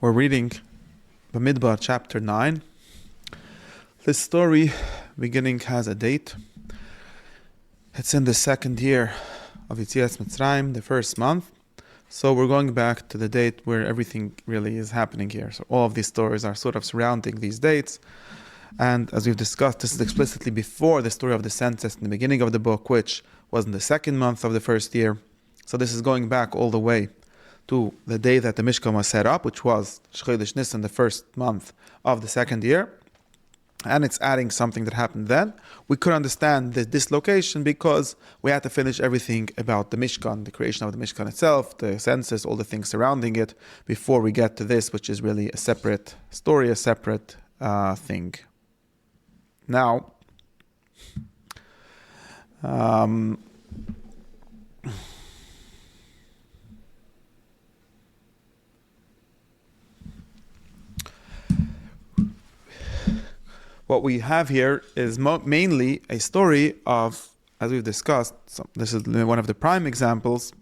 We're reading Bamidbar Chapter 9. This story beginning has a date. It's in the second year of Yetzias Mitzrayim, the first month. So we're going back to the date where everything really is happening here. So all of these stories are sort of surrounding these dates. And as we've discussed, this is explicitly before the story of the census in the beginning of the book, which was in the second month of the first year. So this is going back all the way to the day that the Mishkan was set up, which was Chodesh Nisan, the first month of the second year. And it's adding something that happened then. We could understand the dislocation because we had to finish everything about the Mishkan, the creation of the Mishkan itself, the census, all the things surrounding it, before we get to this, which is really a separate story, a separate thing. Now, what we have here is mainly a story of, as we've discussed, this is one of the prime examples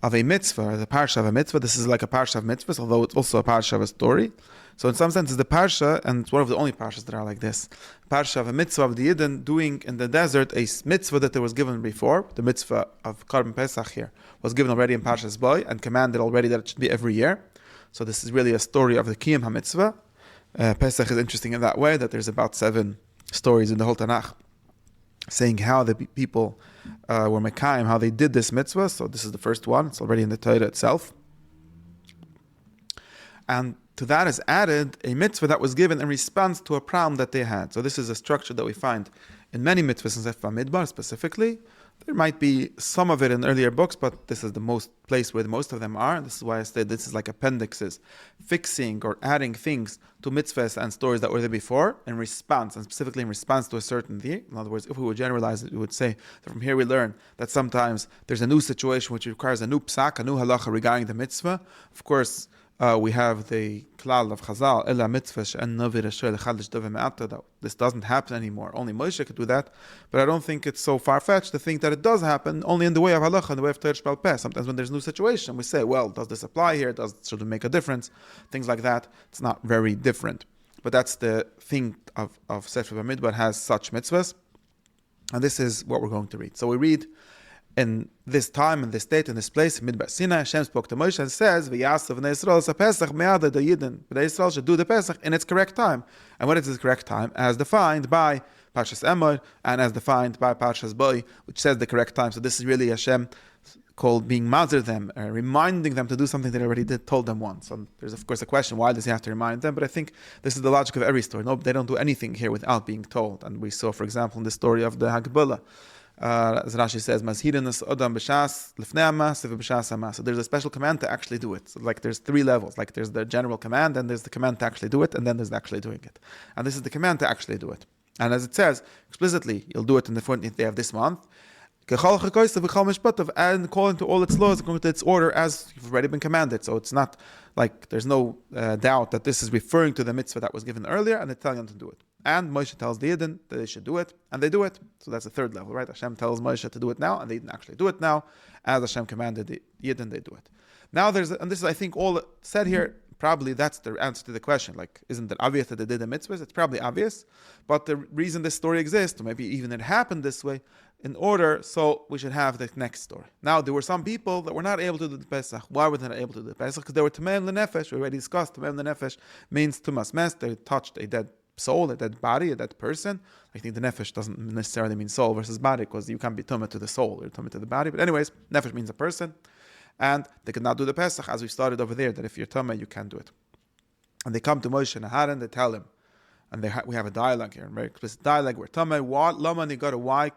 of a mitzvah, the parsha of a mitzvah. This is like a parsha of mitzvahs, although it's also a parsha of a story. So in some sense, it's the parsha, and it's one of the only parshas that are like this. Parsha of a mitzvah of the Yidden doing in the desert a mitzvah that was given before. The mitzvah of Korban Pesach here was given already in Parshas Boy and commanded already that it should be every year. So this is really a story of the Kiyum HaMitzvah. Pesach is interesting in that way, that there's about 7 stories in the whole Tanakh saying how the people were Mekayim, how they did this mitzvah. So this is the first one. It's already in the Torah itself. And to that is added a mitzvah that was given in response to a problem that they had. So this is a structure that we find in many mitzvahs in Sefer Bamidbar specifically. There might be some of it in earlier books, but this is the most place where most of them are. And this is why I said this is like appendixes, fixing or adding things to mitzvahs and stories that were there before in response, and specifically in response to a certain thing. In other words, if we would generalize it, we would say that from here we learn that sometimes there's a new situation which requires a new psak, a new halacha regarding the mitzvah. Of course, we have the klal of Chazal, Ela mitzvah she'en navi rasha lechadish doveh me'ata, that this doesn't happen anymore. Only Moshe could do that, but I don't think it's so far-fetched to think that it does happen only in the way of halacha, in the way of Torah Sheba'al Peh. Sometimes when there's a new situation, we say, well, does this apply here? Should it make a difference? Things like that. It's not very different. But that's the thing of Sefer Bamidbar has such mitzvahs, and this is what we're going to read. So we read, in this time, in this date, in this place, in Midbar Sinai, Hashem spoke to Moshe and says, "V'yasav b'nei Yisrael sa Pesach me'ada the Yidden." B'nei Yisrael should do the Pesach in its correct time. And what is its correct time? As defined by Parshas Emor and as defined by Parshas Boy, which says the correct time. So this is really Hashem called being mazir them, reminding them to do something they already told them once. And there's of course a question, why does he have to remind them? But I think this is the logic of every story. No, they don't do anything here without being told. And we saw, for example, in the story of the Hagbolah, as Rashi says, so there's a special command to actually do it. So like there's 3 levels. Like there's the general command, and there's the command to actually do it, and then there's actually doing it. And this is the command to actually do it. And as it says explicitly, you'll do it in the 14th day of this month. And according to all its laws, according to its order, as you've already been commanded. So it's not like there's no doubt that this is referring to the mitzvah that was given earlier, and it's telling them to do it. And Moshe tells the Yidden that they should do it, and they do it. So that's the 3rd level, right? Hashem tells Moshe to do it now, and they didn't actually do it now. As Hashem commanded the Yidden, they do it. Now and this is, I think, all said here. Probably that's the answer to the question. Like, isn't it obvious that they did the mitzvahs? It's probably obvious. But the reason this story exists, or maybe even it happened this way, in order, so we should have the next story. Now, there were some people that were not able to do the Pesach. Why were they not able to do the Pesach? Because they were Tameim L'Nefesh. We already discussed Tameim L'Nefesh means Tumas Mes. They touched a dead soul, a dead body, a dead person. I think the Nefesh doesn't necessarily mean soul versus body, because you can't be Tumah to the soul, or Tumah to the body. But anyways, Nefesh means a person. And they could not do the Pesach, as we started over there, that if you're Tumah, you can't do it. And they come to Moshe and Aaron, they tell him, and we have a dialogue here, a very explicit dialogue, where Tumah, Lama Nigara, why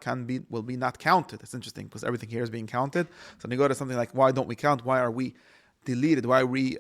will be not counted? It's interesting, because everything here is being counted. So Nigara, something like, why don't we count? Why are we deleted? Why are we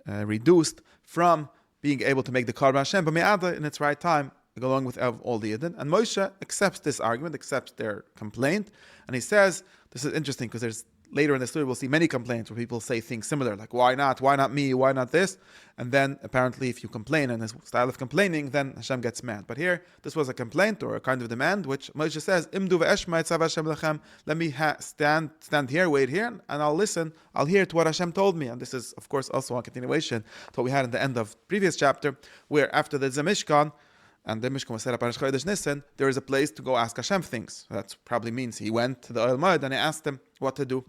reduced from being able to make the Korban Hashem, but me'ada in its right time, along with all the Yidden. And Moshe accepts this argument, accepts their complaint, and he says, this is interesting because there's later in the story we'll see many complaints where people say things similar, like why not me, why not this? And then apparently if you complain in this style of complaining, then Hashem gets mad. But here, this was a complaint or a kind of demand, which Moshe says, Imdu ve'eshma etzav Hashem lechem. Let me stand here, wait here, and I'll listen. I'll hear to what Hashem told me. And this is, of course, also a continuation to what we had in the end of previous chapter, where after the Mishkan, and the Mishkan was set up on Chodesh Nisan, there is a place to go ask Hashem things. That probably means he went to the Oil Moed and he asked him what to do.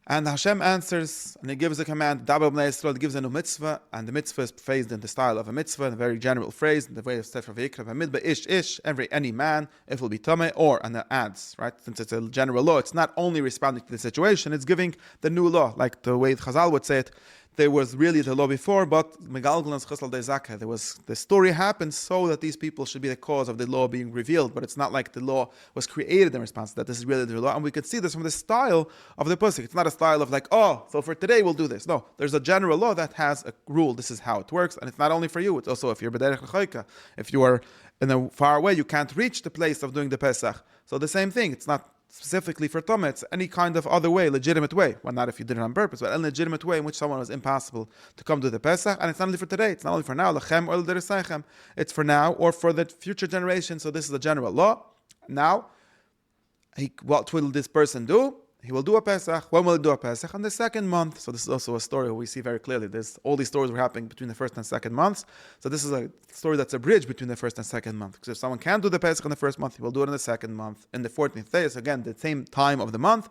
And Hashem answers, and he gives a command, Dabar b'nei Yisrael, gives a new mitzvah, and the mitzvah is phrased in the style of a mitzvah, in a very general phrase, in the way of Sefer Vayikra, Bamidbar ish, any man, if it will be tameh, or, and it adds, right? Since it's a general law, it's not only responding to the situation, it's giving the new law, like the way Chazal would say it. There was really the law before, but there was the story happened so that these people should be the cause of the law being revealed. But it's not like the law was created in response to that. This is really the law, and we can see this from the style of the pasuk. It's not a style of like, oh, so for today we'll do this. No, there's a general law that has a rule. This is how it works, and it's not only for you. It's also if you're b'derech l'choika, if you are in a far away, you can't reach the place of doing the Pesach. So the same thing. It's not specifically for Tumah, it's any kind of other way, legitimate way. Well, not if you did it on purpose, but a legitimate way in which someone was impossible to come to the Pesach. And it's not only for today, it's not only for now, lechem or l'dereseichem. It's for now or for the future generation. So this is a general law. Now, what will this person do? He will do a Pesach. When will he do a Pesach? On the second month. So this is also a story where we see very clearly all these stories were happening between the first and second months. So this is a story that's a bridge between the first and second month. Because if someone can't do the Pesach in the first month, he will do it in the second month. In the 14th day, is again the same time of the month,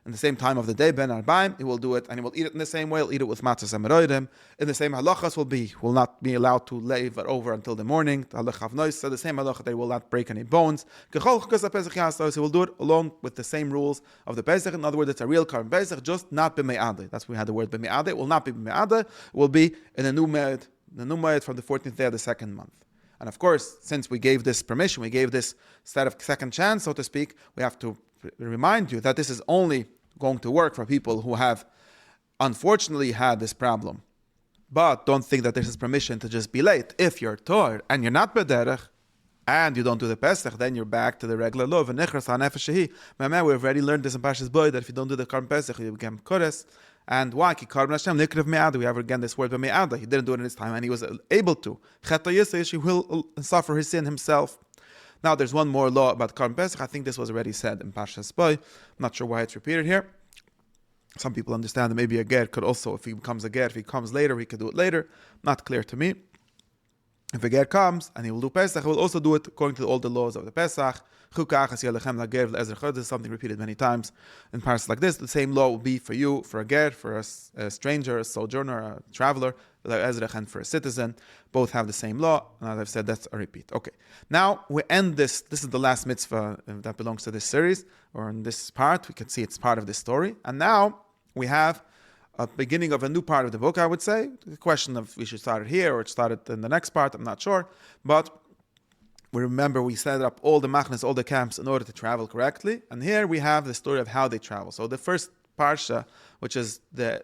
in the same time of the day, Ben Arbaim, he will do it, and he will eat it in the same way. He'll eat it with matzah and meroidim. In the same halachas will not be allowed to leave it over until the morning. So the same halacha, they will not break any bones. He will do it along with the same rules of the Pesach. In other words, it's a real Korban Pesach, just not b'me'adeh. That's why we had the word b'me'adeh. It will not be b'me'adeh. It will be in a new me'ad, from the 14th day of the second month. And of course, since we gave this permission, we gave this set of second chance, so to speak, we have to remind you that this is only going to work for people who have unfortunately had this problem. But don't think that this is permission to just be late. If you're tired and you're not b'derech and you don't do the Pesach, then you're back to the regular law. We've already learned this in Parshas Bo, that if you don't do the Korban Pesach, you become kores. And why? We have again this word b'me'ada. He didn't do it in his time, and he was able to. He will suffer his sin himself. Now, there's one more law about Korban Pesach. I think this was already said in Parshas Bo. I'm not sure why it's repeated here. Some people understand that maybe a ger could also, if he becomes a ger, if he comes later, he could do it later. Not clear to me. If a ger comes and he will do Pesach, he will also do it according to all the laws of the Pesach. This is something repeated many times in parts like this. The same law will be for you, for a ger, for a stranger, a sojourner, a traveler, and for a citizen. Both have the same law. And as I've said, that's a repeat. Okay. Now we end this. This is the last mitzvah that belongs to this series, or in this part. We can see it's part of this story. And now we have a beginning of a new part of the book, I would say. The question of we should start it here or start it in the next part, I'm not sure. But we remember we set up all the machnas, all the camps in order to travel correctly. And here we have the story of how they travel. So the first parsha, which is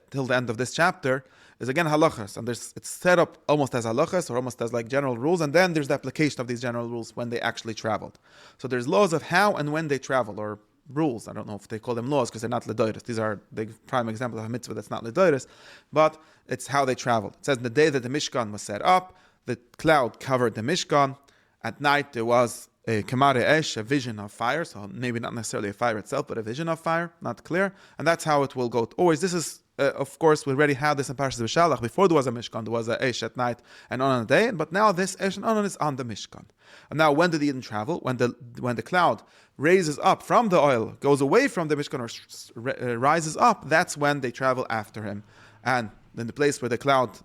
till the end of this chapter, is again halachas. And it's set up almost as halachas, or almost as like general rules. And then there's the application of these general rules when they actually traveled. So there's laws of how and when they travel, or rules. I don't know if they call them laws because they're not ledoiris. These are the prime example of a mitzvah that's not ledoiris, but it's how they traveled. It says the day that the Mishkan was set up, the cloud covered the Mishkan. At night there was a kamare esh, a vision of fire. So maybe not necessarily a fire itself, but a vision of fire. Not clear. And that's how it will go. Always, this is of course, we already had this in Parshas V'Shalach. Before there was a Mishkan, there was a Esh at night and on a day. But now this Esh and on is on the Mishkan. And now when did the Eden travel? When the cloud raises up from the oil, goes away from the Mishkan, or rises up, that's when they travel after him. And in the place where the cloud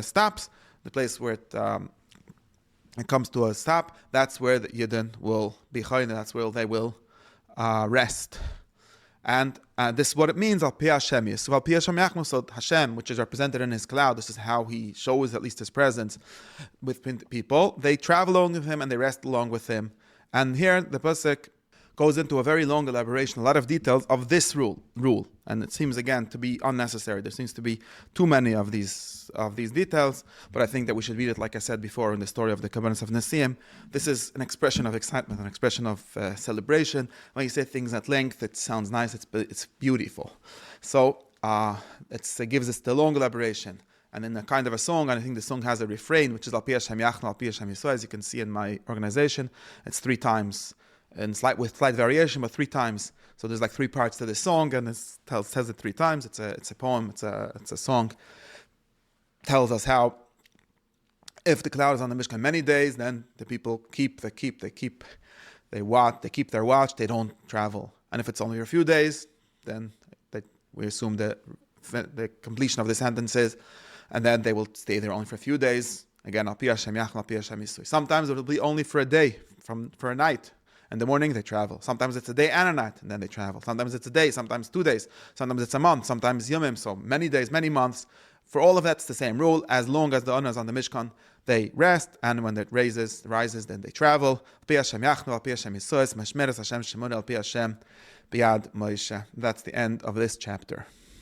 stops, the place where it comes to a stop, that's where the Yidden will be chayne, that's where they will rest. And this is what it means, Al Pi Hashem Yisrael. Al Pi Hashem Yachnu, so Hashem, which is represented in his cloud, this is how he shows at least his presence with people. They travel along with him and they rest along with him. And here the pasuk goes into a very long elaboration, a lot of details of this rule, and it seems again to be unnecessary. There seems to be too many of these details, but I think that we should read it, like I said before, in the story of the Kabbanis of Nesiim. This is an expression of excitement, an expression of celebration. When you say things at length, it sounds nice. It's beautiful. So it gives us the long elaboration. And in a kind of a song, and I think the song has a refrain, which is Al Pi Hashem Yachna, Al Pi Hashem Yisrael. As you can see in my organization, it's 3 times, and with slight variation, but 3 times. So there's like 3 parts to this song, and it says it 3 times. It's a poem. It's a song. Tells us how, if the cloud is on the Mishkan many days, then the people keep their watch. They don't travel. And if it's only a few days, then we assume the completion of the sentences. And then they will stay there only for a few days. Again, Al Pi Hashem Yachna, Al Pi Hashem Yisrael. Sometimes it will be only for a day, for a night. In the morning they travel. Sometimes it's a day and a night, and then they travel. Sometimes it's a day, sometimes 2 days. Sometimes it's a month, sometimes Yomim. So many days, many months. For all of that, it's the same rule. As long as the honor is on the Mishkan, they rest. And when it rises, then they travel. Al Pi Hashem Yachna, Al Pi Hashem Yisrael. Mashmeres Hashem Shemona, Al Pi Hashem Biad Moshe. That's the end of this chapter.